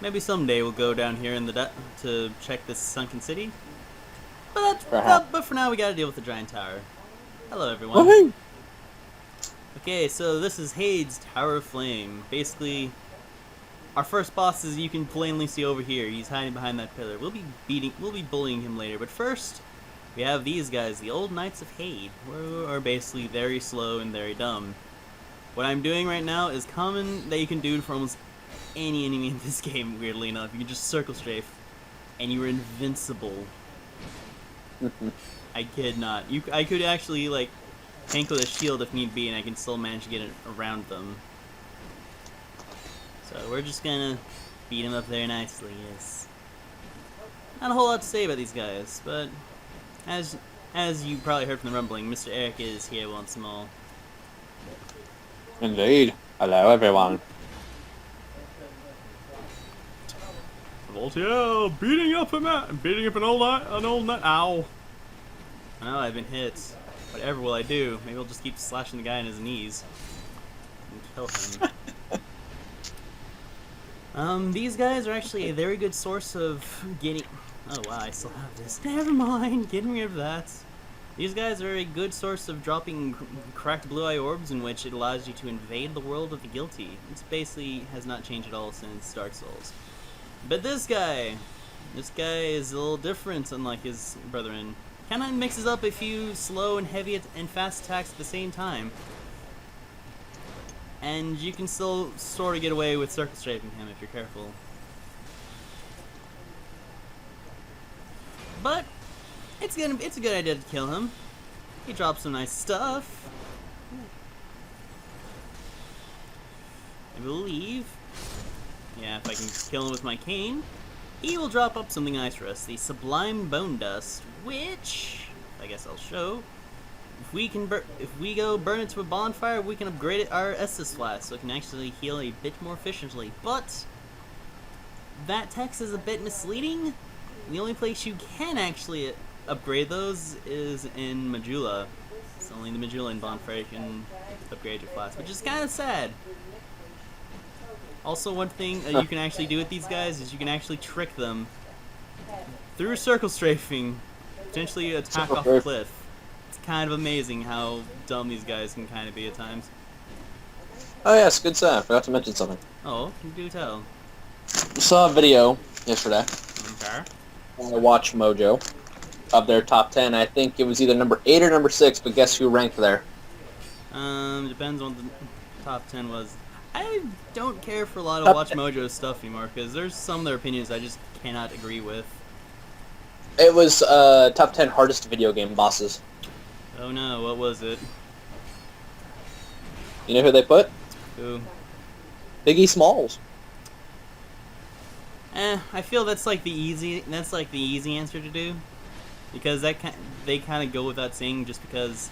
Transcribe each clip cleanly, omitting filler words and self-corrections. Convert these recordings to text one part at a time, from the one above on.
Maybe someday we'll go down here in the to check this sunken city. Perhaps. But for now, we gotta deal with the giant tower. Hello, everyone. Woohoo! Okay, so this is Heide's Tower of Flame. Basically, our first boss is you can plainly see over here. He's hiding behind that pillar. We'll be bullying him later. But first, we have these guys, the old Knights of Heide, who are basically very slow and very dumb. What I'm doing right now is common that you can do for almost any enemy in this game. Weirdly enough, you can just circle strafe, and you're invincible. I kid not. I could actually like tank with a shield if need be, and I can still manage to get it around them. So we're just gonna beat him up very nicely. Yes. Not a whole lot to say about these guys, but as you probably heard from the rumbling, Mr. Eric is here once more. Indeed. Hello, everyone. Voltaire, beating up an old nut. Ow. I know I've been hit. Whatever will I do? Maybe I'll just keep slashing the guy in his knees and kill him. These guys are actually a very good source of getting. Oh wow, I still have this. Never mind, getting rid of that. These guys are a good source of dropping cracked blue-eye orbs, in which it allows you to invade the world of the guilty. This basically has not changed at all since Dark Souls. But this guy is a little different, unlike his brethren. Kinda mixes up a few slow and heavy and fast attacks at the same time. And you can still sort of get away with circle strafing him if you're careful. But it's a good idea to kill him. He drops some nice stuff. I believe. Yeah, if I can kill him with my cane, he will drop up something nice for us. The Sublime Bone Dust, which I guess I'll show. If we go burn it to a bonfire, we can upgrade our Estus Flask, so it can actually heal a bit more efficiently. But that text is a bit misleading. The only place you can actually upgrade those is in Majula. It's only the Majulan bonfire you can upgrade your flask, which is kind of sad. Also, one thing you can actually do with these guys is you can actually trick them through circle strafing, potentially attack off a cliff. It's kind of amazing how dumb these guys can kind of be at times. Oh yes, good stuff. I forgot to mention something. Oh, you do tell. Saw a video yesterday Okay. on Watch Mojo of their top 10. I think it was either number 8 or number 6, but guess who ranked there? Depends on the top 10 was. I don't care for a lot of Top Watch 10. Mojo stuff anymore, because there's some of their opinions I just cannot agree with. It was top 10 hardest video game bosses. Oh no, what was it? You know who they put? Who? Biggie Smalls. I feel that's like the easy answer to do, because they kind of go without saying, just because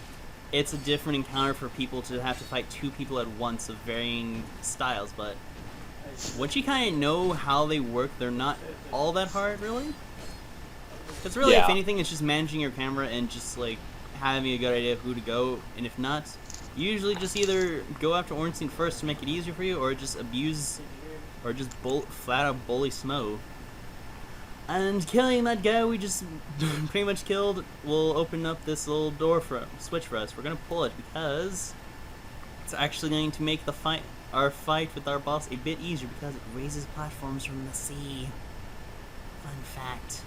it's a different encounter for people to have to fight two people at once of varying styles. But once you kind of know how they work, they're not all that hard, really. Because really, if anything, it's just managing your camera and just like having a good idea of who to go, and if not, you usually just either go after Ornstein first to make it easier for you, or just abuse, or just flat out bully Smo. And killing that guy we just pretty much killed will open up this little switch for us. We're gonna pull it because it's actually going to make our fight with our boss a bit easier, because it raises platforms from the sea. Fun fact.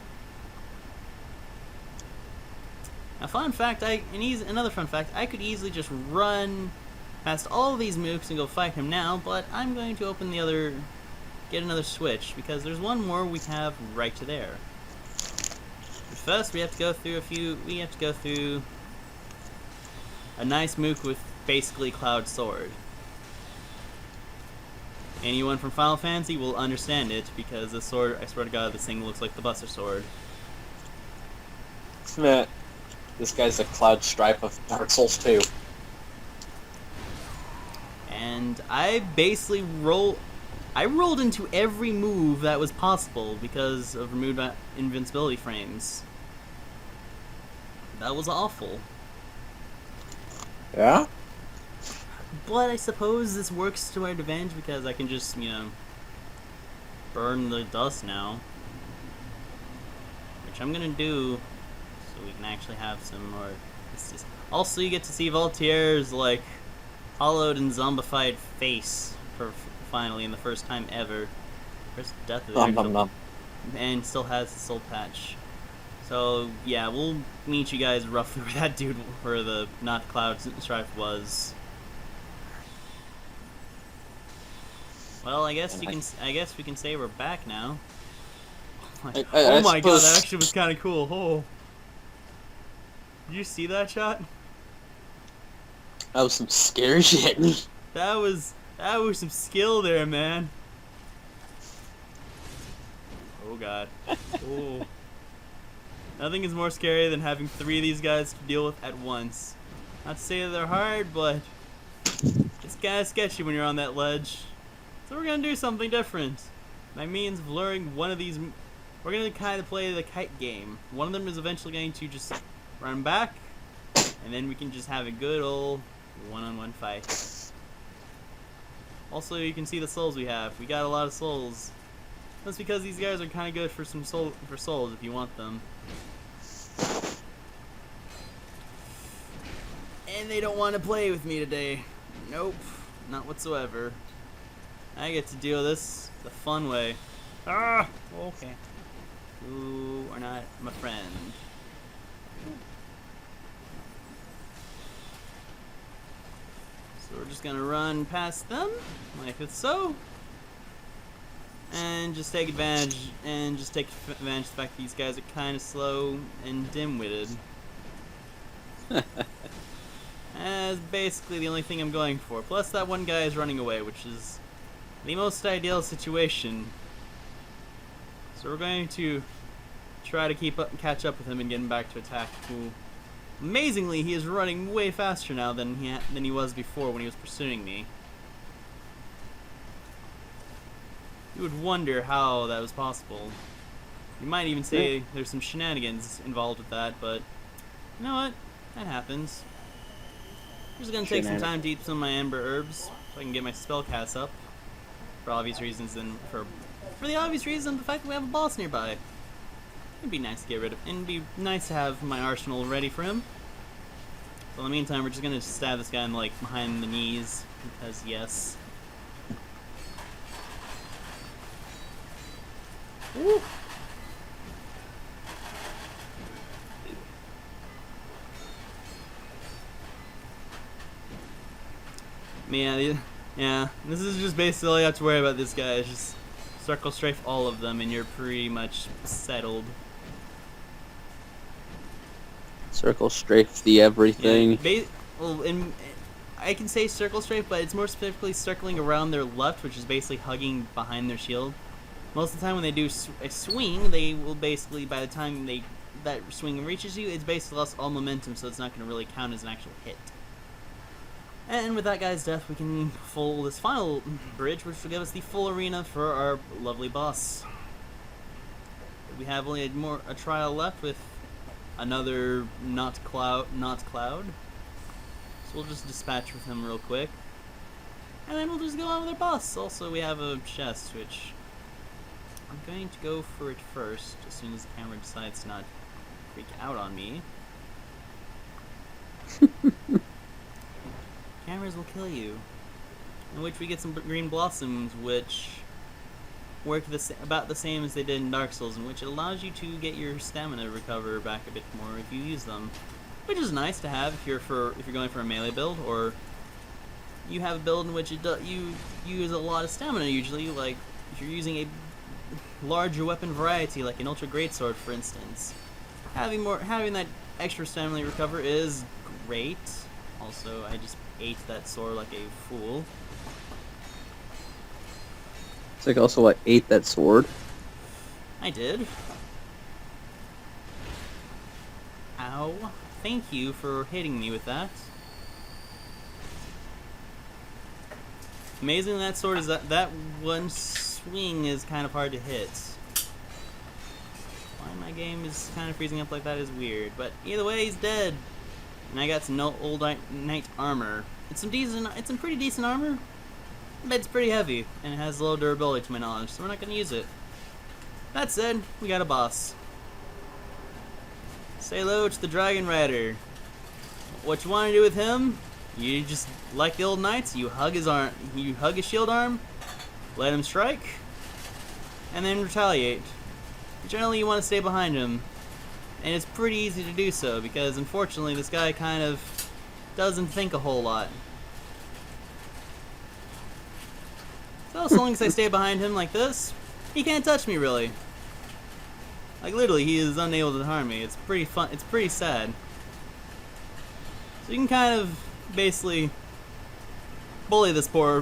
Now, another fun fact, I could easily just run past all of these mooks and go fight him now, but I'm going to get another switch, because there's one more we have right to there. But first, we have to go through a nice mook with basically Cloud Sword. Anyone from Final Fantasy will understand it, because this sword, I swear to God, this thing looks like the Buster Sword. Meh. This guy's the Cloud Stripe of Dark Souls 2. And I basically rolled into every move that was possible because of removed invincibility frames. That was awful. Yeah? But I suppose this works to our advantage, because I can just, burn the dust now. Which I'm gonna do so we can actually have some more. Also, you get to see Voltaire's, like, hollowed and zombified face for finally in the first time ever. First death of it. And still has the soul patch. So, yeah, we'll meet you guys roughly where that dude, where the not Cloud Strife was. Well, I guess we can say we're back now. Oh my god, that actually was kind of cool. Oh. Did you see that shot? That was some scary shit. That was some skill there, man. Oh god. Oh. Nothing is more scary than having 3 of these guys to deal with at once. Not to say that they're hard, but it's kind of sketchy when you're on that ledge. So we're gonna do something different. By means of luring one of these, we're gonna kind of play the kite game. One of them is eventually going to just run back, and then we can just have a good old one-on-one fight. Also, you can see the souls we have. We got a lot of souls. That's because these guys are kind of good for some souls if you want them. And they don't want to play with me today. Nope, not whatsoever. I get to deal with this the fun way. Ah, okay. You are not my friend. So we're just gonna run past them, like so. And just take advantage, of the fact that these guys are kind of slow and dim-witted. That's basically the only thing I'm going for. Plus that one guy is running away, which is the most ideal situation. So we're going to try to catch up with him and get him back to attack. Who, amazingly, he is running way faster now than he was before when he was pursuing me. You would wonder how that was possible. You might even say there's some shenanigans involved with that, but you know what? That happens. I'm just gonna take some time to eat some of my amber herbs so I can get my spell cast up. For obvious reasons, and for the obvious reason, the fact that we have a boss nearby. It'd be nice to get rid of, and it'd be nice to have my arsenal ready for him. So in the meantime, we're just gonna stab this guy in, like, behind the knees, because yes. Woo. Yeah, this is just basically all you have to worry about this guy. Is just circle strafe all of them and you're pretty much settled. Circle strafe the everything. Yeah, I can say circle strafe, but it's more specifically circling around their left, which is basically hugging behind their shield. Most of the time when they do a swing, they will basically, by the time that swing reaches you, it's basically lost all momentum, so it's not going to really count as an actual hit. And with that guy's death, we can pull this final bridge, which will give us the full arena for our lovely boss. We have only a trial left with another not cloud. So we'll just dispatch with him real quick, and then we'll just go on with our boss. Also, we have a chest, which I'm going to go for it first, as soon as the camera decides to not freak out on me. Cameras will kill you. In which we get some green blossoms, which work about the same as they did in Dark Souls, in which it allows you to get your stamina recover back a bit more if you use them, which is nice to have if you're going for a melee build, or you have a build in which you use a lot of stamina usually, like if you're using a larger weapon variety like an ultra greatsword, for instance. Having that extra stamina recover is great. Also, I just ate that sword like a fool. It's like also I ate that sword. I did. Ow. Thank you for hitting me with that. Amazing that sword is that one swing is kind of hard to hit. Why my game is kind of freezing up like that is weird, but either way, he's dead. And I got some old knight armor. It's some pretty decent armor. but it's pretty heavy, and it has low durability to my knowledge, so we're not going to use it. That said, we got a boss. Say hello to the Dragon Rider. What you want to do with him? You just, like the old knights, you hug his arm, you hug his shield arm, let him strike, and then retaliate. Generally, you want to stay behind him, and it's pretty easy to do so because, unfortunately, this guy kind of doesn't think a whole lot. So, as long as I stay behind him like this, he can't touch me really. Like literally, he is unable to harm me. It's pretty fun. It's pretty sad. So you can kind of basically bully this poor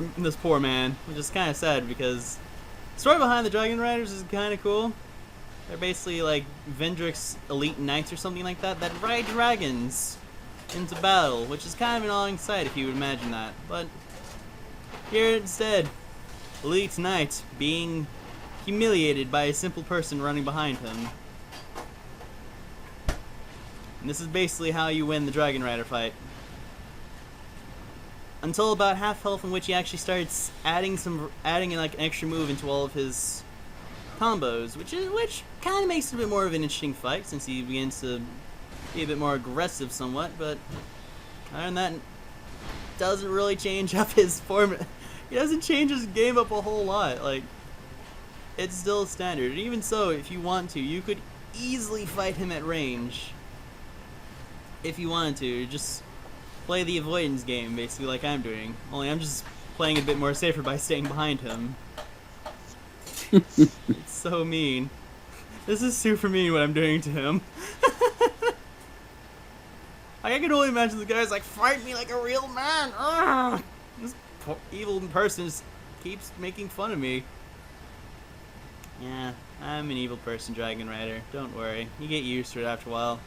man, which is kind of sad because the story behind the Dragon Riders is kind of cool. They're basically like Vendrick's elite knights or something like that ride dragons into battle, which is kind of an awing sight if you would imagine that. But here instead, elite knight being humiliated by a simple person running behind him. And this is basically how you win the Dragon Rider fight. Until about half health, in which he actually starts adding like an extra move into all of his combos, which kind of makes it a bit more of an interesting fight since he begins to be a bit more aggressive somewhat. But other than that, doesn't really change up his form. He doesn't change his game up a whole lot. Like, it's still standard. And even so, if you want to, you could easily fight him at range. If you wanted to, just play the avoidance game, basically, like I'm doing. Only I'm just playing a bit more safer by staying behind him. It's so mean. This is super mean what I'm doing to him. I can only imagine the guy's like, fight me like a real man! Ugh! This poor evil person just keeps making fun of me. Yeah, I'm an evil person, Dragon Rider. Don't worry. You get used to it after a while.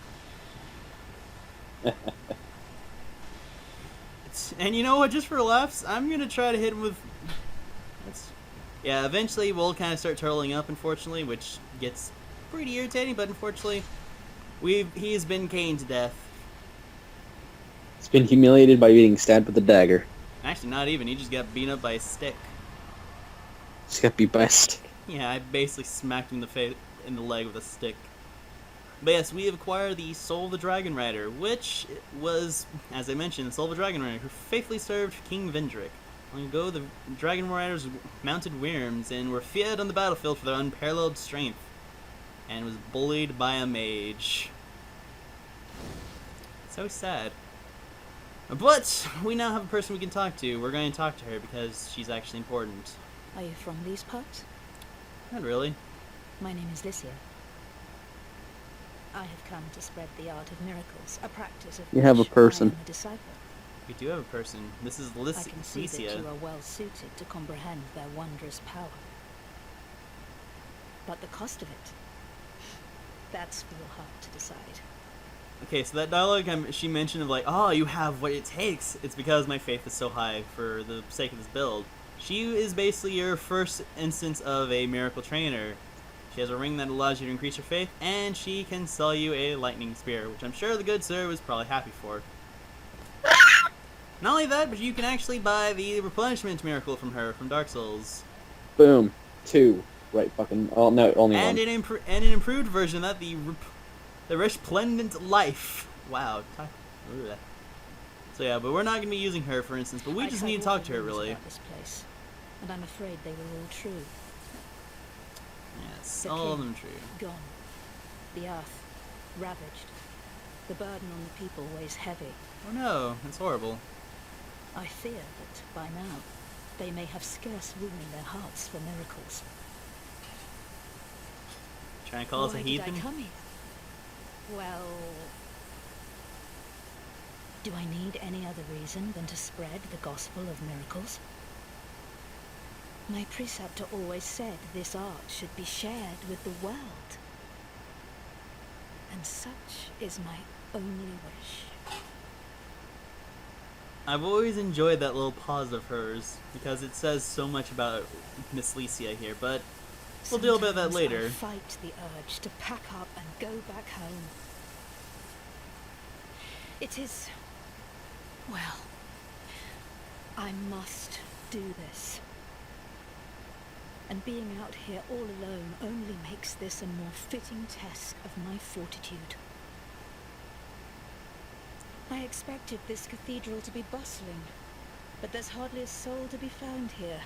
And you know what? Just for laughs, I'm gonna try to hit him with. Yeah, eventually we'll kind of start turtling up, unfortunately, which gets pretty irritating. But unfortunately, he's been caned to death. He's been humiliated by being stabbed with a dagger. Actually, not even. He just got beaten up by a stick. He's got beat by a stick. Yeah, I basically smacked him in the leg with a stick. But yes, we have acquired the Soul of the Dragon Rider, which was, as I mentioned, the Soul of the Dragon Rider, who faithfully served King Vendrick. Long ago, the Dragon Riders mounted Wyrms and were feared on the battlefield for their unparalleled strength, and was bullied by a mage. So sad. But we now have a person we can talk to. We're going to talk to her because she's actually important. Are you from these parts? Not really. My name is Lycia. I have come to spread the art of miracles, a practice of You have a which person. I am a disciple. We do have a person. This is I can see that Lycia. you are well suited to comprehend their wondrous power. But the cost of it, that's for your heart to decide. Okay, so that dialogue she mentioned of like, oh, you have what it takes. It's because my faith is so high for the sake of this build. She is basically your first instance of a miracle trainer. She has a ring that allows you to increase your faith, and she can sell you a lightning spear, which I'm sure the good sir was probably happy for. Not only that, but you can actually buy the replenishment miracle from her from Dark Souls. Boom. 2. Right fucking... Oh, no, only And one. an improved version of that, the Resplendent Life. Wow. Ugh. So yeah, but we're not going to be using her, for instance, but we I just heard need to all talk the to her, rumors really. about this place, and I'm afraid they were all true. Yes, The all of king, them true. Gone. The earth, ravaged. The burden on the people weighs heavy. Oh no, that's horrible. I fear that, by now, they may have scarce room in their hearts for miracles. Trying to call us a Why heathen? did I come here? Well... do I need any other reason than to spread the gospel of miracles? My preceptor always said this art should be shared with the world. And such is my only wish. I've always enjoyed that little pause of hers, because it says so much about Miss Lycia here, but we'll deal with that Sometimes later. I fight the urge to pack up and go back home. It is... well, I must do this. And being out here all alone only makes this a more fitting test of my fortitude. I expected this cathedral to be bustling, but there's hardly a soul to be found here.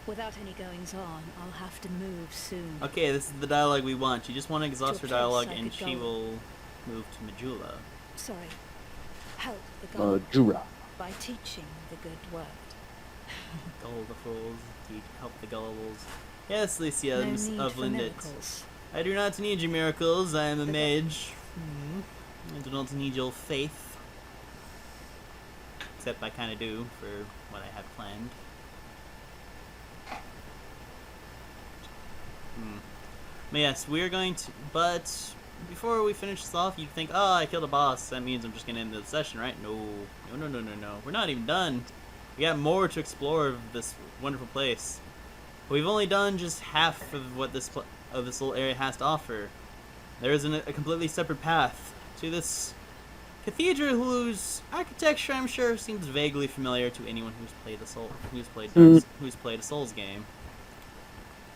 Without any goings-on, I'll have to move soon. Okay, this is the dialogue we want. You just want to exhaust her To a place dialogue, I and could she go. will move to Majula. Sorry. Help the goal Jura. by teaching the good word. Gull the fools, help the gullibles. Yes, Licia No need of for Lindit. miracles. I do not need your miracles. I am a mage. I do not need your faith. Except I kind of do for what I have planned. But yes, we're going to. But before we finish this off, you'd think, oh, I killed a boss. That means I'm just going to end the session, right? No. No. We're not even done. We got more to explore of this wonderful place. We've only done just half of what this little area has to offer. There is a completely separate path to this cathedral, whose architecture I'm sure seems vaguely familiar to anyone who's played who's played a Souls game.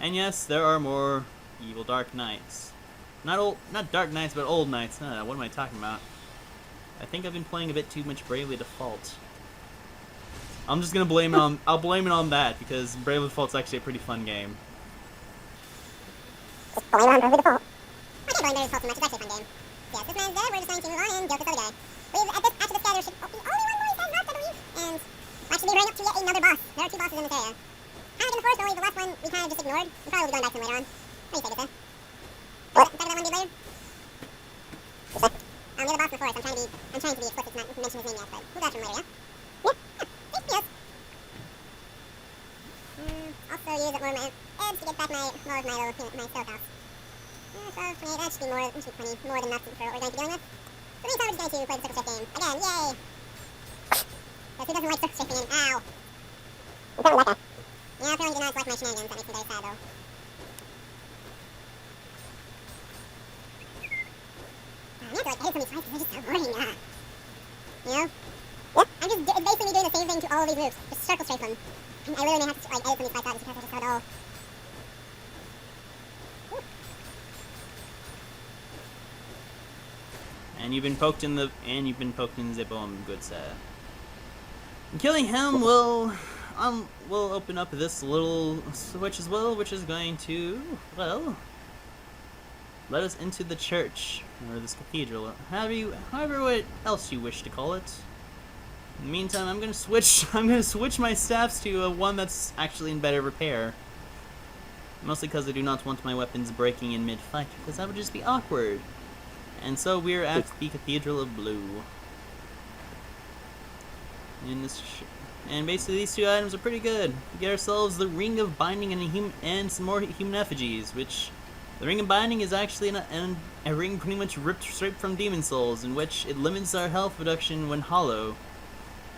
And yes, there are more evil Dark Knights. Not Dark Knights, but Old Knights. What am I talking about? I think I've been playing a bit too much Bravely Default. I'm just gonna blame it on. I'll blame it on that because Bravely Default's actually a pretty fun game. Blame on Bravely Default. I can't blame Bravely Default too much. It's actually a fun game. Yes, this man's dead. We're just going to move on and deal with this other guy. After this guy, there should be only one more he says left, I believe. And we'll actually be running up to yet another boss. There are 2 bosses in this area. Kind of in the forest, only the last one we kind of just ignored. We'll probably be going back to him later on. What do you say, Lisa? What? Back to that one dude later? The other boss in the forest. I'm trying to be explicit to not mention his name yet, but we'll go after him later, yeah? Yes. Also use more of my herbs to get back more of my stealth house. 12, 28, that should be more, that should be plenty, more than enough for what we're going to be dealing with. So meantime, we're just going to play the circle shift game. Again, yay! Because who doesn't like circle shifting? Ow! I'm telling that guy. Yeah, apparently he did not like my shenanigans. That makes me very sad, though. Oh, man, I feel like I hit so many fights because they're just so boring. You know? Yep. I'm just basically doing the same thing to all of these moves. Just circle strafe them. I literally may have to edit some of these fights out just because I just have it all. And you've been poked in the bone, good sir. And killing him will open up this little switch as well, which is going to, well, let us into the church or this cathedral, however what else you wish to call it. In the meantime, I'm gonna switch my staffs to one that's actually in better repair. Mostly because I do not want my weapons breaking in mid-fight, because that would just be awkward. And so we're at the Cathedral of Blue. And basically these 2 items are pretty good. We get ourselves the Ring of Binding and some more human effigies, which the Ring of Binding is actually a ring pretty much ripped straight from Demon Souls, in which it limits our health reduction when hollow.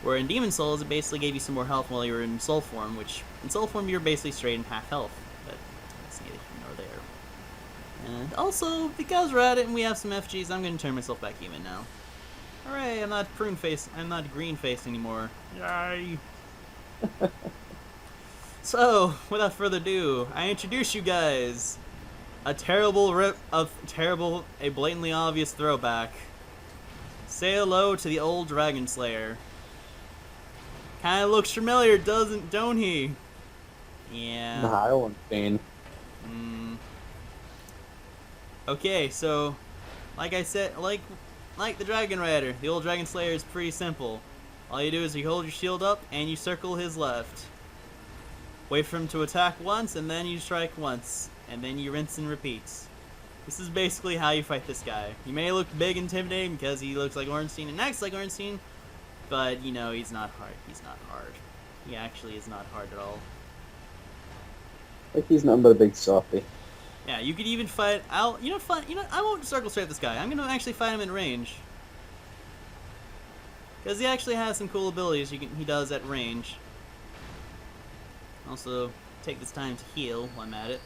Where in Demon Souls, it basically gave you some more health while you were in Soul form, which in Soul form you're basically straight in half health. But that's neither here nor there. And also, because we're at it and we have some FGs, I'm going to turn myself back even now. Hooray, I'm not green face anymore. Yay! So, without further ado, I introduce you guys a blatantly obvious throwback. Say hello to the old Dragon Slayer. Kinda looks familiar, don't he? Yeah. Nah, I don't understand. Okay, so, like I said, like the Dragon Rider, the old Dragon Slayer is pretty simple. All you do is you hold your shield up and you circle his left. Wait for him to attack once, and then you strike once, and then you rinse and repeat. This is basically how you fight this guy. He may look big and intimidating because he looks like Ornstein and acts like Ornstein, but, you know, he's not hard. He's not hard. He actually is not hard at all. Like he's nothing but a big softy. Yeah, you could even fight out. I won't circle straight this guy. I'm gonna actually fight him in range, because he actually has some cool abilities he does at range. Also, take this time to heal while I'm at it.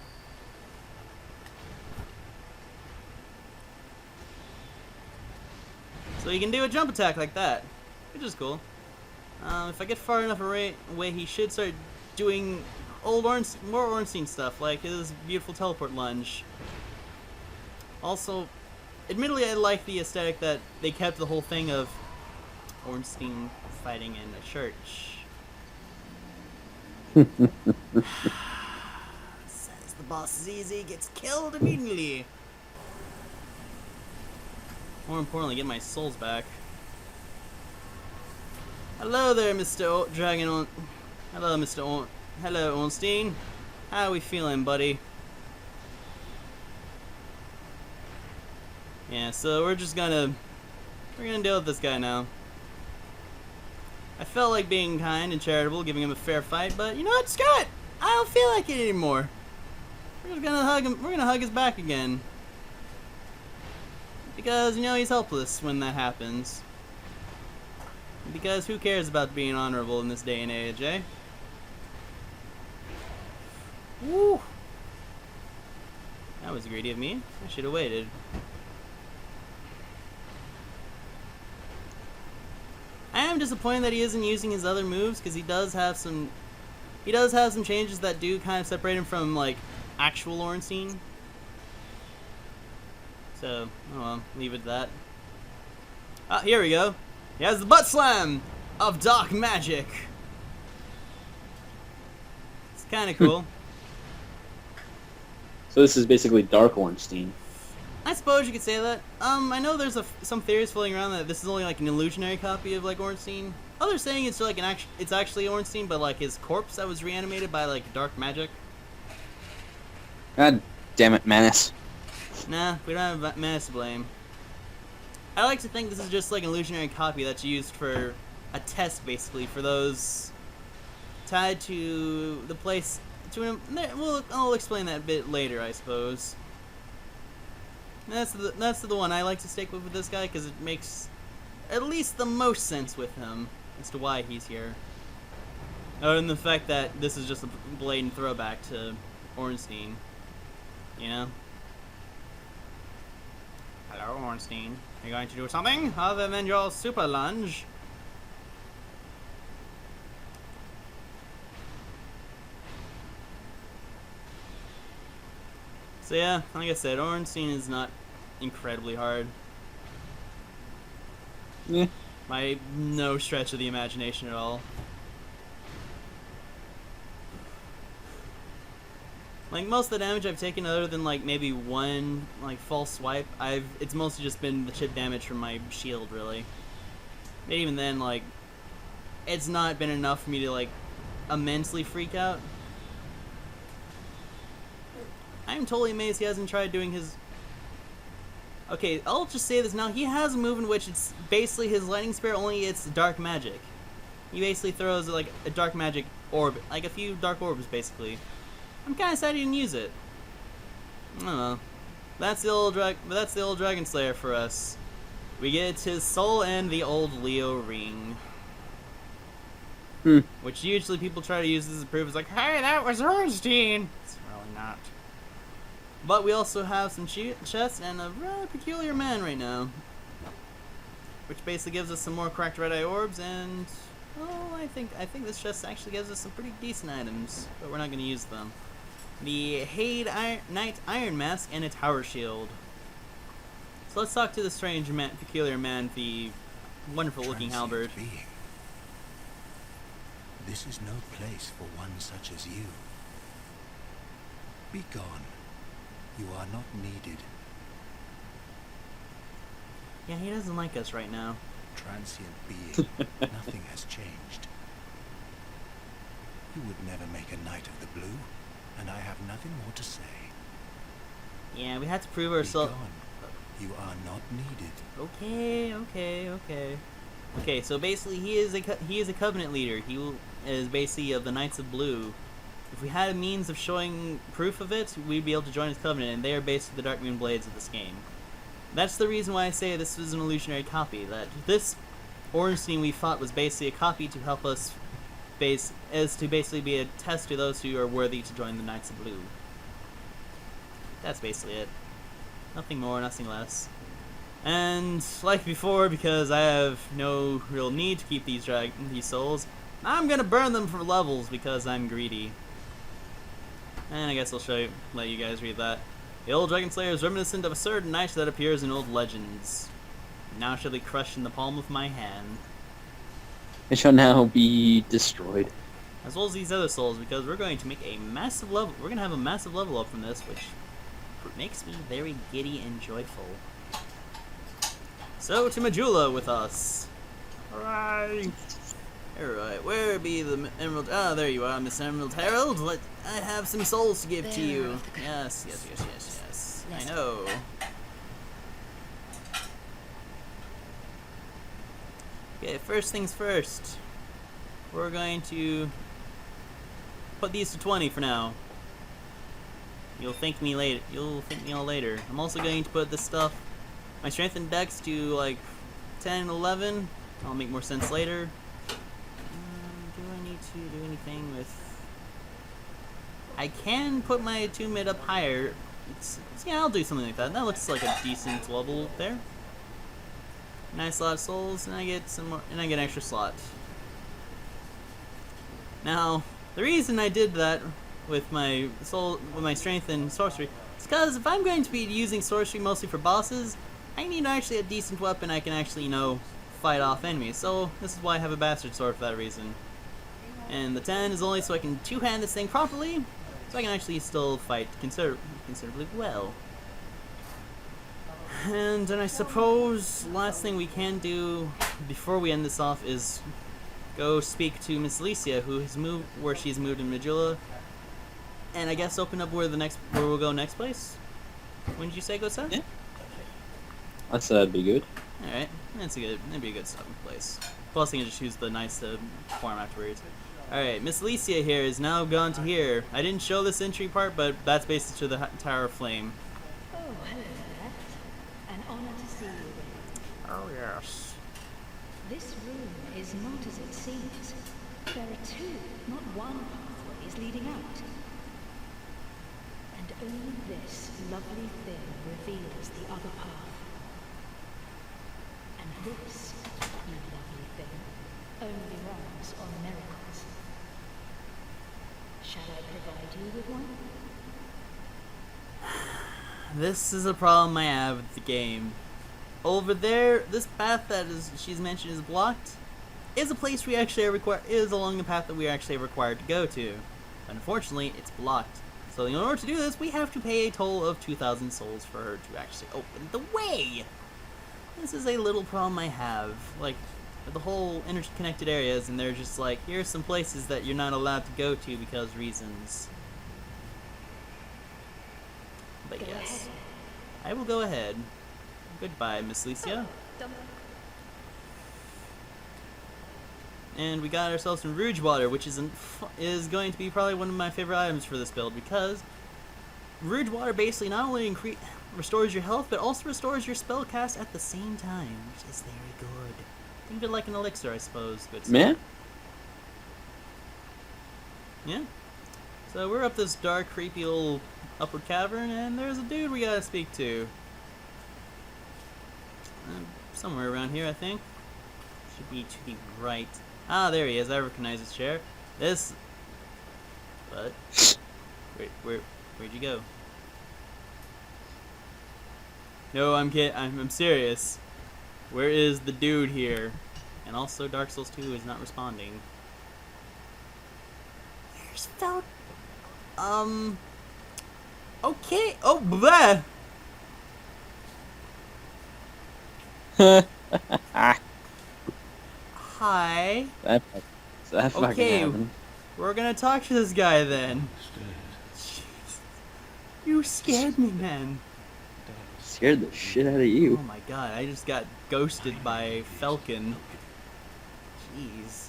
So you can do a jump attack like that, which is cool. If I get far enough away, he should start doing more Ornstein stuff, like his beautiful teleport lunge. Also, admittedly, I like the aesthetic that they kept the whole thing of Ornstein fighting in a church. Says the boss is easy, gets killed immediately. More importantly, get my souls back. Hello there, Mr. Dragon. Hello, Mr. Hello, Ornstein. How are we feeling, buddy? Yeah, so we're gonna deal with this guy now. I felt like being kind and charitable, giving him a fair fight, but you know what, screw it! I don't feel like it anymore. We're just gonna hug him. We're gonna hug his back again. Because, you know, he's helpless when that happens. Because who cares about being honorable in this day and age, eh? Woo! That was greedy of me. I should have waited. I am disappointed that he isn't using his other moves, because he does have some changes that do kind of separate him from, like, actual Ornstein. So, oh well, leave it at that. Ah, here we go. He has the butt slam of dark magic. It's kind of cool. So this is basically Dark Ornstein. I suppose you could say that. I know there's some theories floating around that this is only like an illusionary copy of like Ornstein. Others saying it's like it's actually Ornstein, but like his corpse that was reanimated by like dark magic. God damn it, Manus. Nah, we don't have Manus to blame. I like to think this is just like an illusionary copy that's used for a test, basically, for those tied to the place. I'll explain that a bit later, I suppose. That's the one I like to stick with this guy, because it makes at least the most sense with him as to why he's here. Other than the fact that this is just a blatant throwback to Ornstein. You know? Hello, Ornstein. Are you going to do something other than your super lunge? So yeah, like I said, Ornstein is not incredibly hard. Yeah. By no stretch of the imagination at all. Like, most of the damage I've taken, other than like maybe one like false swipe, it's mostly just been the chip damage from my shield, really. And even then, like, it's not been enough for me to like immensely freak out. I'm totally amazed he hasn't tried doing his... Okay, I'll just say this now. He has a move in which it's basically his lightning spear, only it's dark magic. He basically throws like a dark magic orb, like a few dark orbs, basically. I'm kind of sad he didn't use it. I don't know. That's the old Dragon Slayer for us. We get his soul and the old Leo ring. Which usually people try to use as a proof. It's like, hey, that was Ornstein! It's really not. But we also have some chests and a rather peculiar man right now. Which basically gives us some more cracked red eye orbs, and oh, I think this chest actually gives us some pretty decent items, but we're not going to use them. The Heide Knight Iron Mask and a Tower Shield. So let's talk to the strange peculiar man, the wonderful looking halberd. Being. This is no place for one such as you. Be gone. You are not needed. Yeah, he doesn't like us right now. Transient being, nothing has changed. You would never make a knight of the blue, and I have nothing more to say. Yeah, we have to prove ourselves. Be gone. You are not needed. Okay. Okay, so basically he is a covenant leader. He is basically of the Knights of Blue. If we had a means of showing proof of it, we'd be able to join his covenant, and they are basically the Darkmoon Blades of this game. That's the reason why I say this was an illusionary copy, that this Ornstein we fought was basically a copy to help us basically be a test to those who are worthy to join the Knights of Blue. That's basically it. Nothing more, nothing less. And like before, because I have no real need to keep these souls, I'm gonna burn them for levels because I'm greedy. And I guess I'll let you guys read that. The old Dragon Slayer is reminiscent of a certain knight that appears in old legends. Now shall be crushed in the palm of my hand. It shall now be destroyed. As well as these other souls, because we're going to make a massive level. We're gonna have a massive level up from this, which makes me very giddy and joyful. So to Majula with us. Alright. Alright, where be the Emerald? Ah, there you are, Miss Emerald Herald. I have some souls to give to you. Yes. I know. Okay, first things first. We're going to put these to 20 for now. You'll thank me later. You'll thank me all later. I'm also going to put this stuff, my strength and dex, to like 10 and 11. That'll make more sense later. Do I need to do anything with? I can put my attunement up higher. Yeah, I'll do something like that. That looks like a decent level there. Nice lot of souls, and I get some more, and I get an extra slot. Now, the reason I did that with my strength and sorcery is because if I'm going to be using sorcery mostly for bosses, I need actually a decent weapon I can actually, fight off enemies. So this is why I have a bastard sword for that reason. And the 10 is only so I can two-hand this thing properly, so I can actually still fight considerably well. And then I suppose last thing we can do before we end this off is go speak to Miss Alicia, where she's moved in Majula, and I guess open up where we'll go next place. When did you say go south? Yeah. I said that'd be good. All right, that'd be a good stopping place. Plus, I can just use the knights to farm afterwards. All right, Miss Alicia here is now gone to here. I didn't show this entry part, but that's basically to the Tower of Flame. Oh, hello there. An honor to see you. Oh yes. This room is not as it seems. There are two, not one pathways leading out. And only this lovely thing reveals the other path. And this, you lovely thing, only runs on miracles. Shall I provide you with one? This is a problem I have with the game. Over there, this path that she's mentioned is blocked, is a place we actually is along the path that we are actually required to go to. Unfortunately, it's blocked. So in order to do this, we have to pay a total of 2,000 souls for her to actually open the way. This is a little problem I have. Like, the whole interconnected areas, and they're just like, here's some places that you're not allowed to go to because reasons. But Go yes, ahead. I will go ahead. Goodbye, Miss Alicia. And we got ourselves some Rouge Water, which is going to be probably one of my favorite items for this build, because Rouge Water basically not only restores your health, but also restores your spell cast at the same time, which is very good. Think of it like an elixir, I suppose. Good stuff. Man? Yeah. So we're up this dark, creepy little upward cavern, and there's a dude we gotta speak to. Somewhere around here, I think. Should be to the right. Ah, there he is. I recognize his chair. But where'd you go? No, I'm kidding. I'm serious. Where is the dude here? And also, Dark Souls 2 is not responding. Where's Fel? Okay. Oh, bleh. Hi. That fucking Okay, happened. we're gonna talk to this guy then. Jeez. You scared me, man. Scared the shit out of you. Oh my god, I just got ghosted by Falcon. Jeez.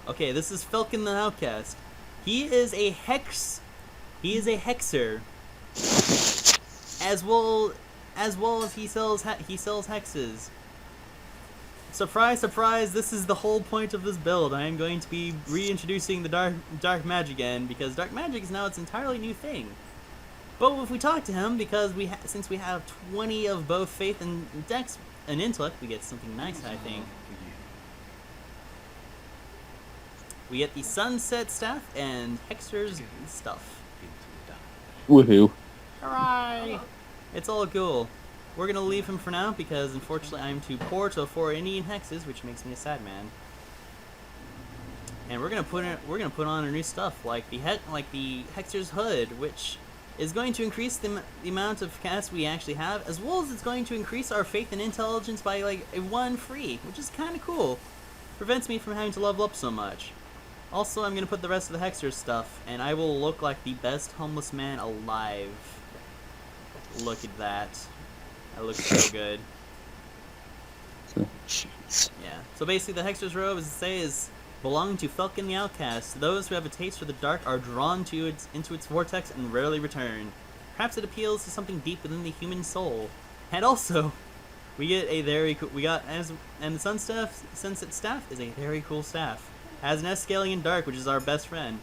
Okay, this is Falcon the Outcast. He is a Hexer. As well as he sells hexes. Surprise, surprise! This is the whole point of this build. I am going to be reintroducing the dark magic again, because dark magic is now its entirely new thing. But if we talk to him, because since we have 20 of both faith and dex and intellect, we get something nice, I think. We get the sunset staff and Hexer's stuff. Woohoo. Hooray! It's all cool. We're gonna leave him for now because unfortunately I'm too poor to afford Indian hexes, which makes me a sad man. And we're gonna put on our new stuff like the Hexer's hood, which is going to increase the amount of casts we actually have, as well as it's going to increase our faith and intelligence by like a 1 free, which is kind of cool. Prevents me from having to level up so much. Also, I'm gonna put the rest of the Hexer stuff, and I will look like the best homeless man alive. Look at that. I look so good. Jeez. Yeah. So basically, the Hexer's robe, as I say, is belonging to Falcon the Outcast. Those who have a taste for the dark are drawn to into its vortex and rarely return. Perhaps it appeals to something deep within the human soul. And also, we get a very cool. And the Sunset Staff is a very cool staff. Has an Escalion Dark, which is our best friend.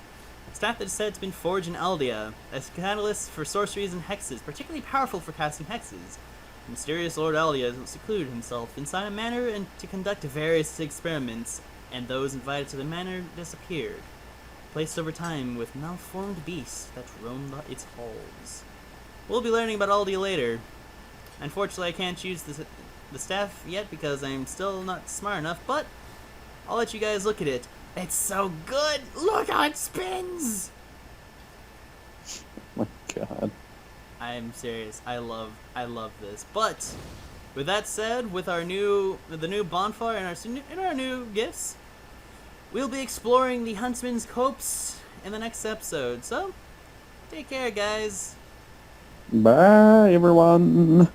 A staff that is said to have been forged in Aldea, as catalyst for sorceries and hexes, particularly powerful for casting hexes. The mysterious Lord Aldea secluded himself inside a manor and to conduct various experiments, and those invited to the manor disappeared, placed over time with malformed beasts that roam its halls. We'll be learning about Aldea later. Unfortunately, I can't use the staff yet because I'm still not smart enough, but I'll let you guys look at it. It's so good! Look how it spins! Oh my god. I'm serious. I love this. But with that said, with the new bonfire and our new gifts, we'll be exploring the Huntsman's Copse in the next episode. So, take care, guys. Bye, everyone.